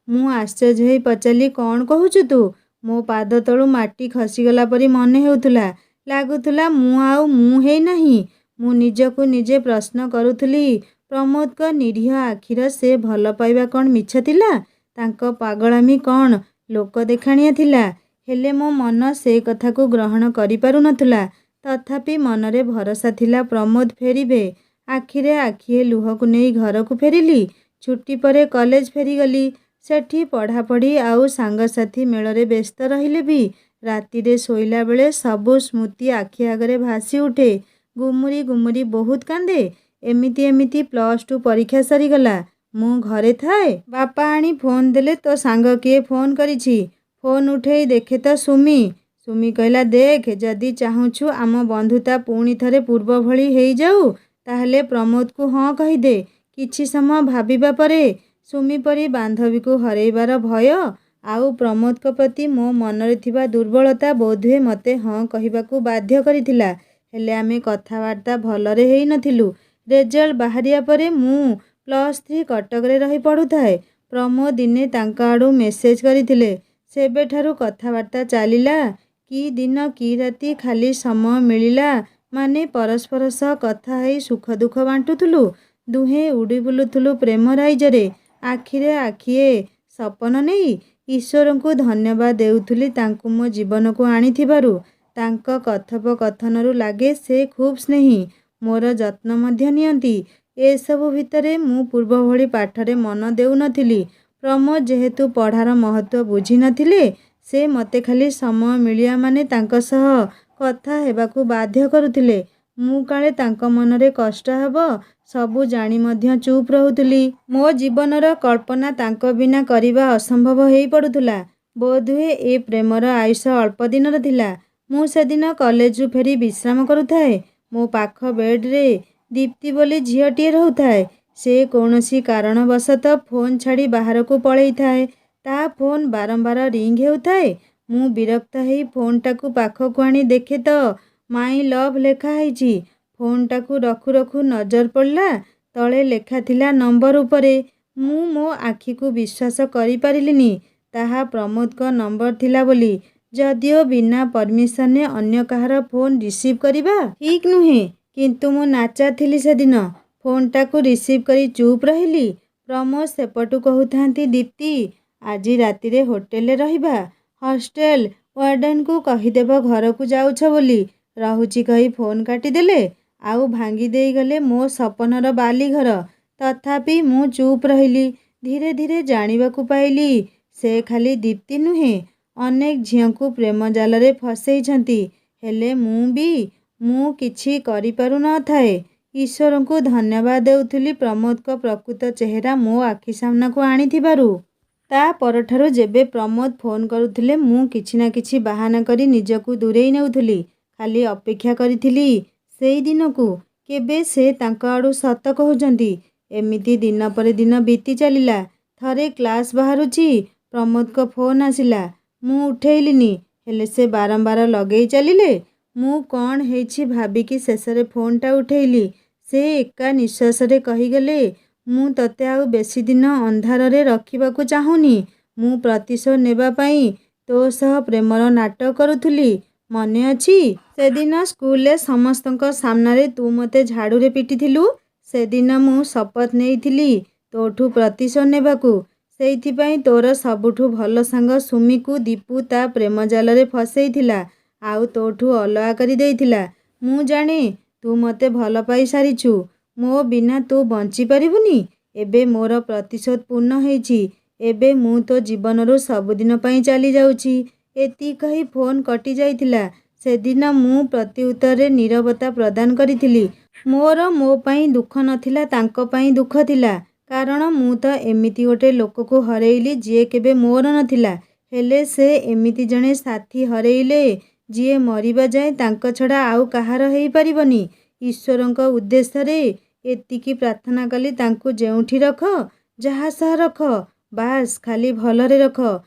ମୁଁ ଆଶ୍ଚର୍ଯ୍ୟ ହେଇ ପଚାରିଲି କ'ଣ କହୁଛୁ ତୁ? ମୋ ପାଦ ତଳୁ ମାଟି ଖସିଗଲା ପରି ମନେ ହେଉଥିଲା। ଲାଗୁଥିଲା ମୁଁ ଆଉ ମୁଁ ହେଇନାହିଁ। ମୁଁ ନିଜକୁ ନିଜେ ପ୍ରଶ୍ନ କରୁଥିଲି ପ୍ରମୋଦଙ୍କ ନିରୀହ ଆଖିର ସେ ଭଲ ପାଇବା କ'ଣ ମିଛ ଥିଲା? ତାଙ୍କ ପାଗଳାମି କ'ଣ ଲୋକ ଦେଖାଣିଆ ଥିଲା? ହେଲେ ମୋ ମନ ସେ କଥାକୁ ଗ୍ରହଣ କରିପାରୁନଥିଲା। ତଥାପି ମନରେ ଭରସା ଥିଲା ପ୍ରମୋଦ ଫେରିବେ। ଆଖିରେ ଆଖିଏ ଲୁହକୁ ନେଇ ଘରକୁ ଫେରିଲି। ଛୁଟି ପରେ କଲେଜ ଫେରିଗଲି। ସେଠି ପଢ଼ାପଢ଼ି ଆଉ ସାଙ୍ଗସାଥି ମେଳରେ ବ୍ୟସ୍ତ ରହିଲେ ବି ରାତିରେ ଶୋଇଲା ବେଳେ ସବୁ ସ୍ମୃତି ଆଖି ଆଗରେ ଭାସି ଉଠେ। ଗୁମୁରି ଗୁମୁରି ବହୁତ କାନ୍ଦେ। ଏମିତି +2 ପରୀକ୍ଷା ସରିଗଲା। ମୁଁ ଘରେ ଥାଏ। ବାପା ଆଣି ଫୋନ ଦେଲେ ତୋ ସାଙ୍ଗ କିଏ ଫୋନ କରିଛି। ଫୋନ ଉଠେଇ ଦେଖେ ତ ସୁମି। ସୁମି କହିଲା ଦେଖ ଯଦି ଚାହୁଁଛୁ ଆମ ବନ୍ଧୁତା ପୁଣି ଥରେ ପୂର୍ବ ଭଳି ହେଇଯାଉ ତାହେଲେ ପ୍ରମୋଦକୁ ହଁ କହିଦେ। କିଛି ସମୟ ଭାବିବା ପରେ ସୁମି ପରି ବାନ୍ଧବୀକୁ ହରେଇବାର ଭୟ ଆଉ ପ୍ରମୋଦଙ୍କ ପ୍ରତି ମୋ ମନରେ ଥିବା ଦୁର୍ବଳତା ବୋଧହୁଏ ମୋତେ ହଁ କହିବାକୁ ବାଧ୍ୟ କରିଥିଲା। ହେଲେ ଆମେ କଥାବାର୍ତ୍ତା ଭଲରେ ହେଇନଥିଲୁ। ରେଜଲ୍ଟ ବାହାରିବା ପରେ ମୁଁ +3 କଟକରେ ରହି ପଢ଼ୁଥାଏ। ପ୍ରମୋଦ ଦିନେ ତାଙ୍କ ଆଡ଼ୁ ମେସେଜ କରିଥିଲେ। ସେବେଠାରୁ କଥାବାର୍ତ୍ତା ଚାଲିଲା। କି ଦିନ କି ରାତି ଖାଲି ସମୟ ମିଳିଲା ମାନେ ପରସ୍ପର ସହ କଥା ହେଇ ସୁଖ ଦୁଃଖ ବାଣ୍ଟୁଥିଲୁ। ଦୁହେଁ ଉଡ଼ି ବୁଲୁଥିଲୁ ପ୍ରେମ ରାଇଜରେ। ଆଖିରେ ଆଖିଏ ସପନ ନେଇ ଈଶ୍ୱରଙ୍କୁ ଧନ୍ୟବାଦ ଦେଉଥିଲି ତାଙ୍କୁ ମୋ ଜୀବନକୁ ଆଣିଥିବାରୁ। ତାଙ୍କ କଥୋପକଥନରୁ ଲାଗେ ସେ ଖୁବ୍ ସ୍ନେହୀ, ମୋର ଯତ୍ନ ମଧ୍ୟ ନିଅନ୍ତି। ଏସବୁ ଭିତରେ ମୁଁ ପୂର୍ବ ଭଳି ପାଠରେ ମନ ଦେଉନଥିଲି। ପ୍ରମୋଦ ଯେହେତୁ ପଢ଼ାର ମହତ୍ତ୍ୱ ବୁଝିନଥିଲେ ସେ ମୋତେ ଖାଲି ସମୟ ମିଳିବା ମାନେ ତାଙ୍କ ସହ କଥା ହେବାକୁ ବାଧ୍ୟ କରୁଥିଲେ। ମୁଁ କାଳେ ତାଙ୍କ ମନରେ କଷ୍ଟ ହେବ ସବୁ ଜାଣି ମଧ୍ୟ ଚୁପ୍ ରହୁଥିଲି। ମୋ ଜୀବନର କଳ୍ପନା ତାଙ୍କ ବିନା କରିବା ଅସମ୍ଭବ ହେଇ ପଡ଼ୁଥିଲା। ବୋଧହୁଏ ଏ ପ୍ରେମର ଆୟୁଷ ଅଳ୍ପ ଦିନର ଥିଲା। ମୁଁ ସେଦିନ କଲେଜରୁ ଫେରି ବିଶ୍ରାମ କରୁଥାଏ। ମୋ ପାଖ ବେଡ୍ରେ ଦୀପ୍ତି ବୋଲି ଝିଅଟିଏ ରହୁଥାଏ। ସେ କୌଣସି କାରଣବଶତଃ ଫୋନ୍ ଛାଡ଼ି ବାହାରକୁ ପଳେଇଥାଏ। ତା ଫୋନ୍ ବାରମ୍ବାର ରିଙ୍ଗ୍ ହେଉଥାଏ। ମୁଁ ବିରକ୍ତ ହେଇ ଫୋନ୍ଟାକୁ ପାଖକୁ ଆଣି ଦେଖେ ତ ମାଇ ଲଭ୍ ଲେଖା ହେଇଛି। ଫୋନ୍ଟାକୁ ରଖୁ ରଖୁ ନଜର ପଡ଼ିଲା ତଳେ ଲେଖା ଥିଲା ନମ୍ବର ଉପରେ। ମୁଁ ମୋ ଆଖିକୁ ବିଶ୍ୱାସ କରିପାରିଲିନି ତାହା ପ୍ରମୋଦଙ୍କ ନମ୍ବର ଥିଲା ବୋଲି। ଯଦିଓ ବିନା ପରମିଶନରେ ଅନ୍ୟ କାହାର ଫୋନ୍ ରିସିଭ୍ କରିବା ଠିକ୍ ନୁହେଁ, କିନ୍ତୁ ମୁଁ ନାଚାର ଥିଲି ସେଦିନ। ଫୋନ୍ଟାକୁ ରିସିଭ୍ କରି ଚୁପ୍ ରହିଲି। ପ୍ରମୋଦ ସେପଟୁ କହୁଥାନ୍ତି ଦୀପ୍ତି ଆଜି ରାତିରେ ହୋଟେଲରେ ରହିବା। ହଷ୍ଟେଲ ୱାର୍ଡେନକୁ କହିଦେବ ଘରକୁ ଯାଉଛ ବୋଲି। ରହୁଛି କହି ଫୋନ୍ କାଟିଦେଲେ। ଆଉ ଭାଙ୍ଗି ଦେଇଗଲେ ମୋ ସପନର ବାଲିଘର। ତଥାପି ମୁଁ ଚୁପ୍ ରହିଲି। ଧୀରେ ଧୀରେ ଜାଣିବାକୁ ପାଇଲି ସେ ଖାଲି ଦୀପ୍ତି ନୁହେଁ ଅନେକ ଝିଅଙ୍କୁ ପ୍ରେମ ଜାଲରେ ଫସେଇଛନ୍ତି। ହେଲେ ମୁଁ କିଛି କରିପାରୁ ନଥାଏ। ଈଶ୍ୱରଙ୍କୁ ଧନ୍ୟବାଦ ଦେଉଥିଲି ପ୍ରମୋଦଙ୍କ ପ୍ରକୃତ ଚେହେରା ମୋ ଆଖି ସାମ୍ନାକୁ ଆଣିଥିବାରୁ। ତା ପରଠାରୁ ଯେବେ ପ୍ରମୋଦ ଫୋନ୍ କରୁଥିଲେ ମୁଁ କିଛି ନା କିଛି ବାହାନା କରି ନିଜକୁ ଦୂରେଇ ନେଉଥିଲି। ଖାଲି ଅପେକ୍ଷା କରିଥିଲି ସେଇ ଦିନକୁ, କେବେ ସେ ତାଙ୍କ ଆଡ଼ୁ ସତ କହୁଛନ୍ତି। ଏମିତି ଦିନ ପରେ ଦିନ ବିତି ଚାଲିଲା। ଥରେ କ୍ଲାସ୍ ବାହାରୁଛି, ପ୍ରମୋଦଙ୍କ ଫୋନ୍ ଆସିଲା। ମୁଁ ଉଠେଇଲିନି, ହେଲେ ସେ ବାରମ୍ବାର ଲଗେଇ ଚାଲିଲେ। ମୁଁ କ'ଣ ହେଇଛି ଭାବିକି ଶେଷରେ ଫୋନ୍ଟା ଉଠେଇଲି। ସେ ଏକା ନିଶ୍ୱାସରେ କହିଗଲେ, ମୁଁ ତତେ ଆଉ ବେଶୀ ଦିନ ଅନ୍ଧାରରେ ରଖିବାକୁ ଚାହୁଁନି। ମୁଁ ପ୍ରତିଶୋଧ ନେବା ପାଇଁ ତୋ ସହ ପ୍ରେମର ନାଟକ କରୁଥିଲି, ମନେ ଅଛି? ସେଦିନ ସ୍କୁଲରେ ସମସ୍ତଙ୍କ ସାମ୍ନାରେ ତୁ ମୋତେ ଝାଡ଼ୁରେ ପିଟିଥିଲୁ। ସେଦିନ ମୁଁ ଶପଥ ନେଇଥିଲି ତୋଠୁ ପ୍ରତିଶୋଧ ନେବାକୁ। ସେଇଥିପାଇଁ ତୋର ସବୁଠୁ ଭଲ ସାଙ୍ଗ ସୁମିକୁ ଦୀପୁ ତା ପ୍ରେମ ଜାଲରେ ଫସେଇଥିଲା, ଆଉ ତୋଠୁ ଅଲଗା କରି ଦେଇଥିଲା। ମୁଁ ଜାଣେ ତୁ ମୋତେ ଭଲ ପାଇ ସାରିଛୁ। ମୋ ବିନା ତୁ ବଞ୍ଚିପାରିବୁନି। ଏବେ ମୋର ପ୍ରତିଶୋଧ ପୂର୍ଣ୍ଣ ହେଇଛି। ଏବେ ମୁଁ ତୋ ଜୀବନରୁ ସବୁଦିନ ପାଇଁ ଚାଲିଯାଉଛି। ଏତିକି କହି ଫୋନ୍ କଟି ଯାଇଥିଲା। ସେଦିନ ମୁଁ ପ୍ରତି ଉତ୍ତରରେ ନୀରବତା ପ୍ରଦାନ କରିଥିଲି। ମୋର ମୋ ପାଇଁ ଦୁଃଖ ନଥିଲା, ତାଙ୍କ ପାଇଁ ଦୁଃଖ ଥିଲା। କାରଣ ମୁଁ ତ ଏମିତି ଗୋଟେ ଲୋକକୁ ହରେଇଲି ଯିଏ କେବେ ମୋର ନଥିଲା। ହେଲେ ସେ ଏମିତି ଜଣେ ସାଥୀ ହରେଇଲେ ଯିଏ ମରିବା ଯାଏ ତାଙ୍କ ଛଡ଼ା ଆଉ କାହାର ହେଇପାରିବନି। ଈଶ୍ୱରଙ୍କ ଉଦ୍ଦେଶ୍ୟରେ ଏତିକି ପ୍ରାର୍ଥନା କଲି, ତାଙ୍କୁ ଯେଉଁଠି ରଖ, ଯାହା ସହ ରଖ, ବାସ୍ ଖାଲି ଭଲରେ ରଖ।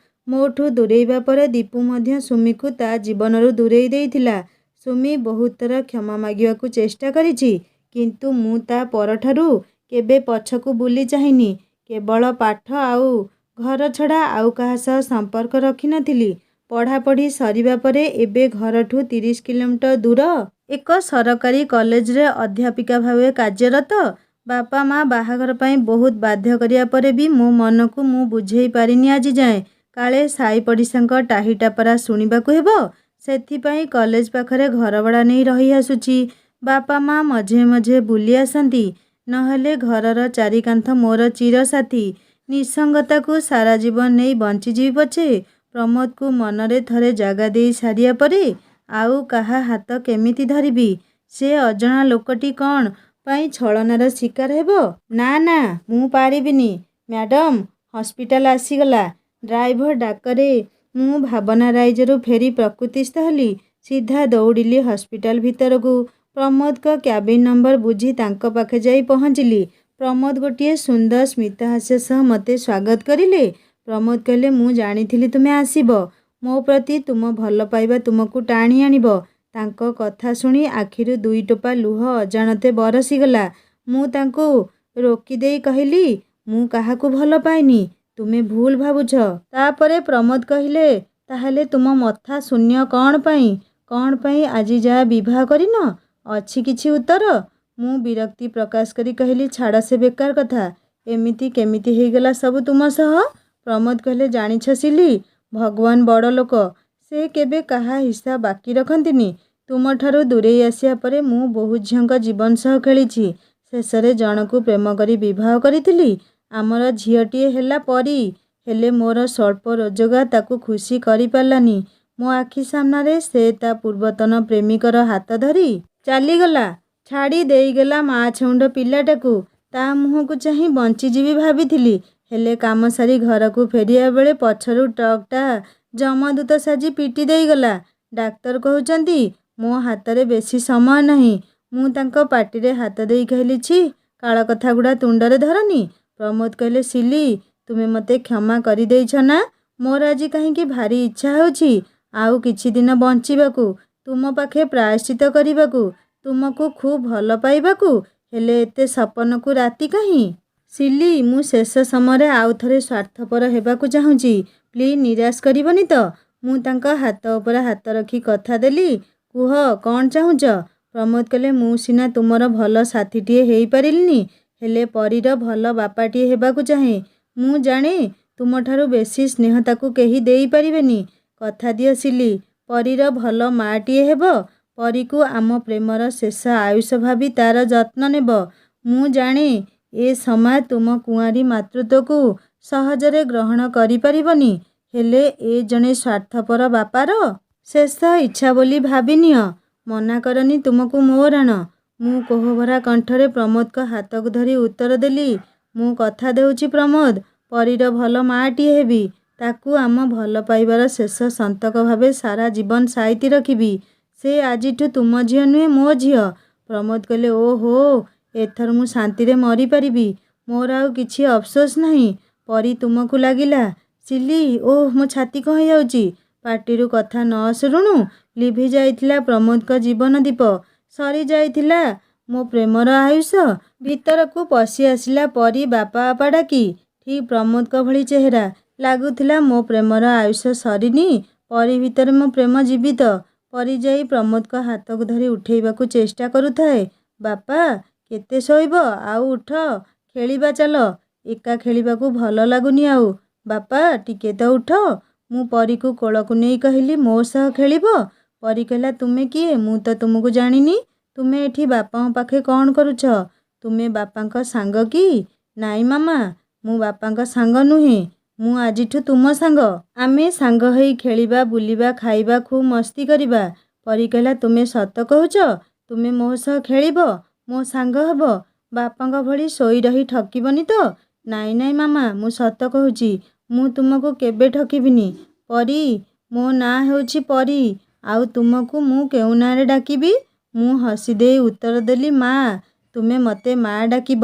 ମୋଠୁ ଦୂରେଇବା ପରେ ଦୀପୁ ମଧ୍ୟ ସୁମିକୁ ତା ଜୀବନରୁ ଦୂରେଇ ଦେଇଥିଲା। ସୁମି ବହୁତ ଥର କ୍ଷମା ମାଗିବାକୁ ଚେଷ୍ଟା କରିଛି, କିନ୍ତୁ ମୁଁ ତା ପରଠାରୁ କେବେ ପଛକୁ ବୁଲି ଚାହିଁନି। କେବଳ ପାଠ ଆଉ ଘର ଛଡ଼ା ଆଉ କାହା ସହ ସମ୍ପର୍କ ରଖିନଥିଲି। ପଢ଼ାପଢ଼ି ସରିବା ପରେ ଏବେ ଘରଠୁ 30 କିଲୋମିଟର ଦୂର ଏକ ସରକାରୀ କଲେଜରେ ଅଧ୍ୟାପିକା ଭାବେ କାର୍ଯ୍ୟରତ। ବାପା ମା ବାହାଘର ପାଇଁ ବହୁତ ବାଧ୍ୟ କରିବା ପରେ ବି ମୋ ମନକୁ ମୁଁ ବୁଝେଇ ପାରିନି ଆଜି ଯାଏଁ। କାଳେ ସାଇ ପଡ଼ିଶାଙ୍କ ଟାହିଟାପରା ଶୁଣିବାକୁ ହେବ, ସେଥିପାଇଁ କଲେଜ ପାଖରେ ଘରଭଡ଼ା ନେଇ ରହି ଆସୁଛି। ବାପା ମା ମଝିରେ ମଝିରେ ବୁଲି ଆସନ୍ତି, ନହେଲେ ଘରର ଚାରିକାନ୍ଥ ମୋର ଚିରସାଥୀ। ନିଃସଙ୍ଗତାକୁ ସାରା ଜୀବନ ନେଇ ବଞ୍ଚିଯିବି ପଛେ, ପ୍ରମୋଦକୁ ମନରେ ଥରେ ଜାଗା ଦେଇ ସାରିବା ପରେ ଆଉ କାହା ହାତ କେମିତି ଧରିବି? ସେ ଅଜଣା ଲୋକଟି କ'ଣ ପାଇଁ ଛଳନାର ଶିକାର ହେବ? ନା ନା, ମୁଁ ପାରିବିନି। ମ୍ୟାଡମ୍, ହସ୍ପିଟାଲ ଆସିଗଲା। ଡ୍ରାଇଭର ଡାକରେ ମୁଁ ଭାବନା ରାଇଜରୁ ଫେରି ପ୍ରକୃତିସ୍ଥ ହେଲି। ସିଧା ଦୌଡ଼ିଲି ହସ୍ପିଟାଲ ଭିତରକୁ। ପ୍ରମୋଦଙ୍କ କ୍ୟାବିନ୍ ନମ୍ବର ବୁଝି ତାଙ୍କ ପାଖେ ଯାଇ ପହଞ୍ଚିଲି। ପ୍ରମୋଦ ଗୋଟିଏ ସୁନ୍ଦର ସ୍ମିତହାସ୍ୟ ସହ ମୋତେ ସ୍ୱାଗତ କରିଲେ। ପ୍ରମୋଦ କହିଲେ, ମୁଁ ଜାଣିଥିଲି ତୁମେ ଆସିବ। ମୋ ପ୍ରତି ତୁମ ଭଲ ପାଇବା ତୁମକୁ ଟାଣି ଆଣିବ। ତାଙ୍କ କଥା ଶୁଣି ଆଖିରୁ 2 ଟୋପା ଲୁହ ଅଜାଣତେ ବରସିଗଲା। ମୁଁ ତାଙ୍କୁ ରୋକିଦେଇ କହିଲି, ମୁଁ କାହାକୁ ଭଲ ପାଇନି, ତୁମେ ଭୁଲ ଭାବୁଛ। ତାପରେ ପ୍ରମୋଦ କହିଲେ, ତାହେଲେ ତୁମ ମଥା ଶୂନ୍ୟ କ'ଣ ପାଇଁ? କ'ଣ ପାଇଁ ଆଜି ଯାଏ ବିବାହ କରିନ? ଅଛି କିଛି ଉତ୍ତର? ମୁଁ ବିରକ୍ତି ପ୍ରକାଶ କରି କହିଲି, ଛାଡ଼ ସେ ବେକାର କଥା। ଏମିତି କେମିତି ହେଇଗଲା ସବୁ ତୁମ ସହ? ପ୍ରମୋଦ କହିଲେ, ଜାଣିଛ ସିଲି, ଭଗବାନ ବଡ଼ ଲୋକ। ସେ କେବେ କାହା ହିସାବ ବାକି ରଖନ୍ତିନି। ତୁମଠାରୁ ଦୂରେଇ ଆସିବା ପରେ ମୁଁ ବହୁତ ଝିଅଙ୍କ ଜୀବନ ସହ ଖେଳିଛି। ଶେଷରେ ଜଣକୁ ପ୍ରେମ କରି ବିବାହ କରିଥିଲି। ଆମର ଝିଅଟିଏ ହେଲା ପରୀ। ହେଲେ ମୋର ସ୍ୱଳ୍ପ ରୋଜଗାର ତାକୁ ଖୁସି କରିପାରିଲାନି। ମୋ ଆଖି ସାମ୍ନାରେ ସେ ତା ପୂର୍ବତନ ପ୍ରେମିକର ହାତ ଧରି ଚାଲିଗଲା। ଛାଡ଼ି ଦେଇଗଲା ମା ଛେଉଣ୍ଡ ପିଲାଟାକୁ। ତା ମୁହଁକୁ ଚାହିଁ ବଞ୍ଚିଯିବି ଭାବିଥିଲି। ହେଲେ କାମ ସାରି ଘରକୁ ଫେରିବା ବେଳେ ପଛରୁ ଟ୍ରକ୍ଟା ଯମଦୂତ ସାଜି ପିଟି ଦେଇଗଲା। ଡାକ୍ତର କହୁଛନ୍ତି ମୋ ହାତରେ ବେଶୀ ସମୟ ନାହିଁ। ମୁଁ ତାଙ୍କ ପାଟିରେ ହାତ ଦେଇ କହିଲି, ଛି, କାଳ କଥାଗୁଡ଼ା ତୁଣ୍ଡରେ ଧରନି। ପ୍ରମୋଦ କହିଲେ, ସିଲି, ତୁମେ ମୋତେ କ୍ଷମା କରିଦେଇଛ ନା? ମୋର ଆଜି କାହିଁକି ଭାରି ଇଚ୍ଛା ହେଉଛି ଆଉ କିଛି ଦିନ ବଞ୍ଚିବାକୁ, ତୁମ ପାଖେ ପ୍ରାୟଶ୍ଚିତ କରିବାକୁ, ତୁମକୁ ଖୁବ୍ ଭଲ ପାଇବାକୁ। ହେଲେ ଏତେ ସପନକୁ ରାତି କାହିଁ? ସିଲି, ମୁଁ ଶେଷ ସମୟରେ ଆଉ ଥରେ ସ୍ୱାର୍ଥପର ହେବାକୁ ଚାହୁଁଛି। ପ୍ଲିଜ୍ ନିରାଶ କରିବନି ତ? ମୁଁ ତାଙ୍କ ହାତ ଉପରେ ହାତ ରଖି କଥା ଦେଲି। କୁହ, କ'ଣ ଚାହୁଁଛ? ପ୍ରମୋଦ କହିଲେ, ମୁଁ ସିନା ତୁମର ଭଲ ସାଥୀଟିଏ ହେଇପାରିଲିନି, ହେଲେ ପରୀର ଭଲ ବାପାଟିଏ ହେବାକୁ ଚାହେଁ। ମୁଁ ଜାଣେ ତୁମଠାରୁ ବେଶୀ ସ୍ନେହ ତାକୁ କେହି ଦେଇପାରିବେନି। କଥା ଦିଅ ସିଲି, ପରୀର ଭଲ ମାଆଟିଏ ହେବ। ପରୀକୁ ଆମ ପ୍ରେମର ଶେଷ ଆୟୁଷ ଭାବି ତାର ଯତ୍ନ ନେବ। ମୁଁ ଜାଣେ ଏ ସମାଜ ତୁମ କୁଆଁରୀ ମାତୃତ୍ୱକୁ ସହଜରେ ଗ୍ରହଣ କରିପାରିବନି, ହେଲେ ଏ ଜଣେ ସ୍ୱାର୍ଥପର ବାପାର ଶେଷ ଇଚ୍ଛା ବୋଲି ଭାବିନିଅ। ମନା କରନି ତୁମକୁ ମୋ ରାଣ। ମୁଁ କୋହଭରା କଣ୍ଠରେ ପ୍ରମୋଦଙ୍କ ହାତକୁ ଧରି ଉତ୍ତର ଦେଲି। ମୁଁ କଥା ଦେଉଛି ପ୍ରମୋଦ, ପରୀର ଭଲ ମାଆଟିଏ ହେବି। ତାକୁ ଆମ ଭଲ ପାଇବାର ଶେଷ ସନ୍ତକ ଭାବେ ସାରା ଜୀବନ ସାଇତି ରଖିବି। ସେ ଆଜିଠୁ ତୁମ ଝିଅ ନୁହେଁ, ମୋ ଝିଅ। ପ୍ରମୋଦ କହିଲେ, ଓହୋ, ଏଥର ମୁଁ ଶାନ୍ତିରେ ମରିପାରିବି। ମୋର ଆଉ କିଛି ଅଫସୋସ ନାହିଁ। ପରୀ ତୁମକୁ ଲାଗିଲା। ସିଲି, ଓଃ, ମୋ ଛାତି କ'ଣ ହେଇଯାଉଛି। ପାଟିରୁ କଥା ନ ଶୁଣୁ ଲିଭି ଯାଇଥିଲା ପ୍ରମୋଦଙ୍କ ଜୀବନ ଦୀପ। ସରି ଯାଇଥିଲା ମୋ ପ୍ରେମର ଆୟୁଷ। ଭିତରକୁ ପଶି ଆସିଲା ପରୀ ବାପା ବାପା ଡାକି। ଠିକ୍ ପ୍ରମୋଦଙ୍କ ଭଳି ଚେହେରା। ଲାଗୁଥିଲା ମୋ ପ୍ରେମର ଆୟୁଷ ସରିନି, ପରୀ ଭିତରେ ମୋ ପ୍ରେମ ଜୀବିତ। ପରୀ ଯାଇ ପ୍ରମୋଦଙ୍କ ହାତକୁ ଧରି ଉଠେଇବାକୁ ଚେଷ୍ଟା କରୁଥାଏ। ବାପା, କେତେ ଶୋଇବ? ଆଉ ଉଠ, ଖେଳିବା ଚାଲ। ଏକା ଖେଳିବାକୁ ଭଲ ଲାଗୁନି ଆଉ। ବାପା, ଟିକେ ତ ଉଠ। ମୁଁ ପରୀକୁ କୋଳକୁ ନେଇ କହିଲି, ମୋ ସହ ଖେଳିବ? ପରୀ କହିଲା, ତୁମେ କିଏ? ମୁଁ ତ ତୁମକୁ ଜାଣିନି। ତୁମେ ଏଠି ବାପାଙ୍କ ପାଖେ କ'ଣ କରୁଛ? ତୁମେ ବାପାଙ୍କ ସାଙ୍ଗ କି? ନାଇଁ ମାମା, ମୁଁ ବାପାଙ୍କ ସାଙ୍ଗ ନୁହେଁ। ମୁଁ ଆଜିଠୁ ତୁମ ସାଙ୍ଗ। ଆମେ ସାଙ୍ଗ ହେଇ ଖେଳିବା, ବୁଲିବା, ଖାଇବା, ଖୁବ୍ ମସ୍ତି କରିବା। ପରୀ କହିଲା, ତୁମେ ସତ କହୁଛ? ତୁମେ ମୋ ସହ ଖେଳିବ, ମୋ ସାଙ୍ଗ ହେବ? ବାପାଙ୍କ ଭଳି ଶୋଇ ରହି ଠକିବନି ତ? ନାଇଁ ନାଇଁ ମାମା, ମୁଁ ସତ କହୁଛି। ମୁଁ ତୁମକୁ କେବେ ଠକିବିନି। ପରୀ, ମୋ ନାଁ ହେଉଛି ପରୀ। ଆଉ ତୁମକୁ ମୁଁ କେଉଁ ନାଁରେ ଡାକିବି? ମୁଁ ହସି ଦେଇ ଉତ୍ତର ଦେଲି, ମା। ତୁମେ ମୋତେ ମା ଡାକିବ।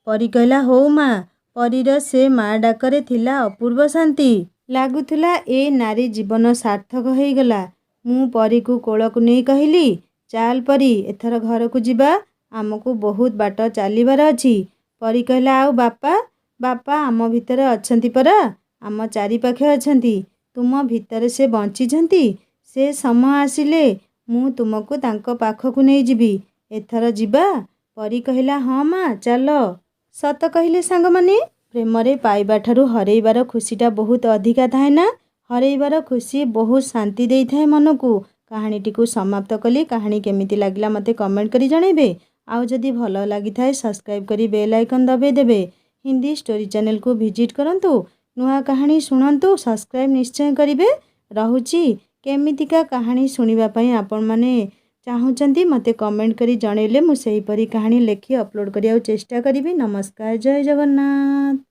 ପରୀ କହିଲା, ହଉ ମା। ପରୀର ସେ ମା ଡାକରେ ଥିଲା ଅପୂର୍ବ ଶାନ୍ତି। ଲାଗୁଥିଲା ଏ ନାରୀ ଜୀବନ ସାର୍ଥକ ହେଇଗଲା। ମୁଁ ପରୀକୁ କୋଳକୁ ନେଇ କହିଲି, ଚାଲ ପରୀ, ଏଥର ଘରକୁ ଯିବା। ଆମକୁ ବହୁତ ବାଟ ଚାଲିବାର ଅଛି। ପରୀ କହିଲା, ଆଉ ବାପା? ବାପା ଆମ ଭିତରେ ଅଛନ୍ତି ପରା। ଆମ ଚାରିପାଖେ ଅଛନ୍ତି। ତୁମ ଭିତରେ ସେ ବଞ୍ଚିଛନ୍ତି। ସେ ସମୟ ଆସିଲେ ମୁଁ ତୁମକୁ ତାଙ୍କ ପାଖକୁ ନେଇଯିବି। ଏଥର ଯିବା? ପରୀ କହିଲା, ହଁ ମା, ଚାଲ। ସତ କହିଲେ ସାଙ୍ଗମାନେ, ପ୍ରେମରେ ପାଇବାଠାରୁ ହରେଇବାର ଖୁସିଟା ବହୁତ ଅଧିକା ଥାଏ ନା? ହରେଇବାର ଖୁସି ବହୁତ ଶାନ୍ତି ଦେଇଥାଏ ମନକୁ। କାହାଣୀଟିକୁ ସମାପ୍ତ କଲି। କାହାଣୀ କେମିତି ଲାଗିଲା ମୋତେ କମେଣ୍ଟ କରି ଜଣାଇବେ। ଆଉ ଯଦି ଭଲ ଲାଗିଥାଏ ସବସ୍କ୍ରାଇବ୍ କରି ବେଲ୍ ଆଇକନ୍ ଦବାଇ ଦେବେ। ହିନ୍ଦୀ ଷ୍ଟୋରି ଚ୍ୟାନେଲକୁ ଭିଜିଟ୍ କରନ୍ତୁ। ନୂଆ କାହାଣୀ ଶୁଣନ୍ତୁ। ସବସ୍କ୍ରାଇବ୍ ନିଶ୍ଚୟ କରିବେ। ରହୁଛି। କେମିତିକା କାହାଣୀ ଶୁଣିବା ପାଇଁ ଆପଣମାନେ ଚାହୁଁଛନ୍ତି ମୋତେ କମେଣ୍ଟ କରି ଜଣାଇଲେ ମୁଁ ସେହିପରି କାହାଣୀ ଲେଖି ଅପଲୋଡ଼ କରିବାକୁ ଚେଷ୍ଟା କରିବି। ନମସ୍କାର, ଜୟ ଜଗନ୍ନାଥ।